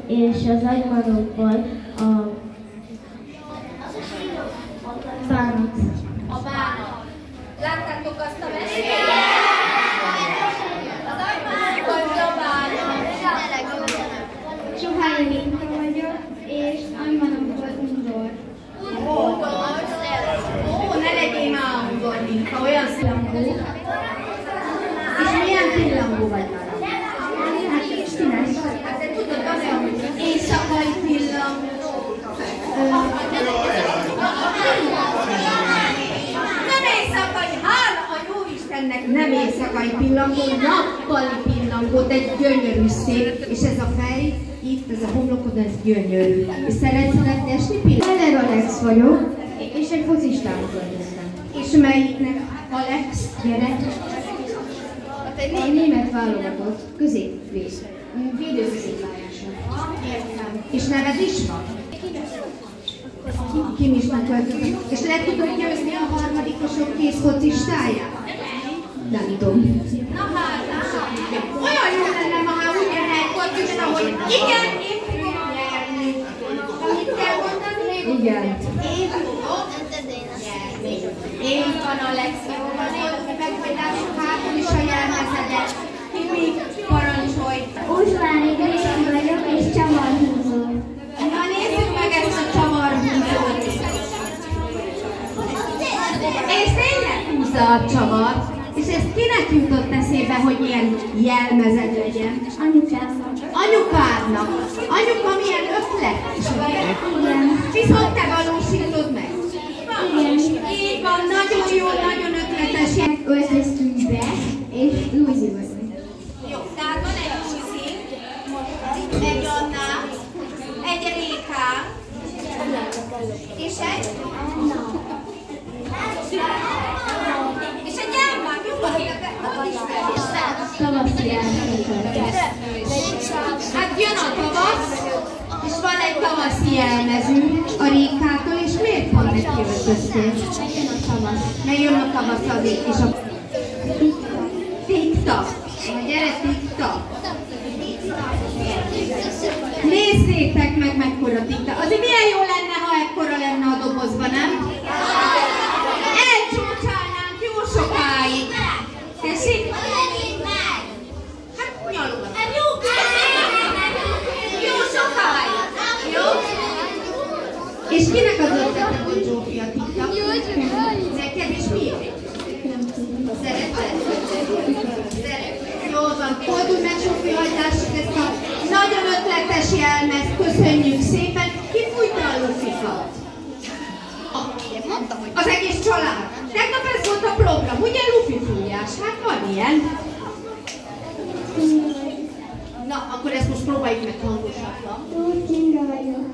és az agymanokból a bánat. A bánat. Láttátok azt a mesét? Az agymanokból a bánat. Soháig Inka vagyok, és agymanokból undor. Ó, ne legyél már undor, Minka, olyan szilangó. És milyen pillangó vagy vele? Hát Istenes. Hát te tudod azt, hogy éjszakai pillangó. Nem éjszakai, hála a Jóistennek, nem éjszakai pillangó, nappali pillangó, de gyönyörű szép. És ez a fej, itt, ez a homlokod, ez gyönyörű. És szeretni esni pillangó? Heller Alex vagyok, és egy focistának költöztem. És melyiknek? Alex? Gyere. A német válogatott középvész. Védőközéppályáson. Értem. És neved is van? Kim is megköltözött. És le tudod győzni a harmadikosok kész focistáját? Nem tudom. Na hát, olyan jó lenne, ha már úgy jönne egy focista, hogy igen, én fogom nyerni. Mit kell mondani? Igen. Én fogom nyerni. Én van a legszebb, meg hogy lássuk hátul is a jelmezedet. Kimi, parancsolj! Uzsvári Grési vagyok, és csavarhúzó. Na nézzük meg ezt a csavarhúzót. És tényleg húzza a csavart. És ez kinek jutott eszébe, hogy ilyen jelmezed legyen? Anyukámnak. Anyukádnak. Anyuka milyen ötlet? Igen. Viszont te valósítod meg. Igen. Így van, nagyon jó, nagyon ötletes. Öltöztünk be, és Luzi vagyok. Jó, tehát van egy Luzi, egy Anna, egy Réka, és egy? És egy gyermek, jó van, hogy ismerjük. Tavaszi elmezőt. Hát jön a tavasz, és van egy tavaszi jelmezünk a Rékától, és miért pont neki öltöztél? Jön a tavasz. Mert jön a tavasz azért, és a TikTok. Na gyere, TikTok. Nézzétek meg, mekkora TikTok. Azért milyen jó lenne, ha ekkora lenne a dobozban, nem? Elcsúcsálnánk jó sokáig. Tessék? Hát nyalul. Jó sokáig. Jó? És kinek az ötlete, hogy Zsófi a TikTok? Neked is miért? Szereted? Jó van, fordulj meg, Zsófi, hagyjássuk ezt a nagyon ötletes jelmezt. Köszönjük szépen. Ki fújta a lufikat? Az egész család. Tegnap ez volt a program, ugye lufi fújás? Hát van ilyen. Na, akkor ezt most próbáljuk meg hangosabban. Kinga vagyok.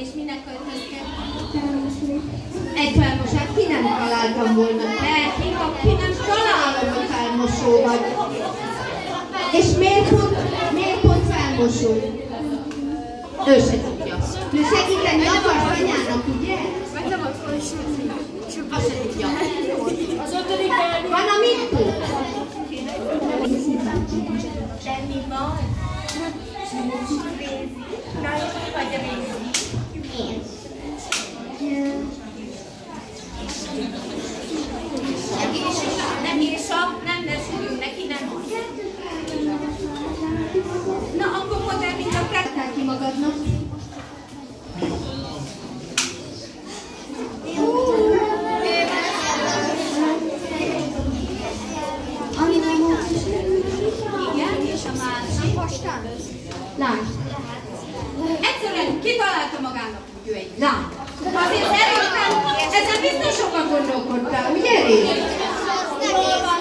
És minek költöztek? Felmosni. Egy felmosát ki nem találtam volna. De ki nem találom, hogy felmosó vagy. És miért pont felmosó? Ő se tudja. Ő segíteni akarsz anyának, ugye? Azt se tudja. Van a Mikko? Semmi van. Na, ki vagy a Mikko? Én. Nem írsak, nem versülünk neki, nem mondja. Na, akkor mondd el, mint a kettál ki magadnak. Igen, és a másik. Lány. Egyszerűen kitalálta magának, hogy ő egy lány. Azért szerintem, ezen biztos sokat gondolkodtál, ugye Réka? Jól van,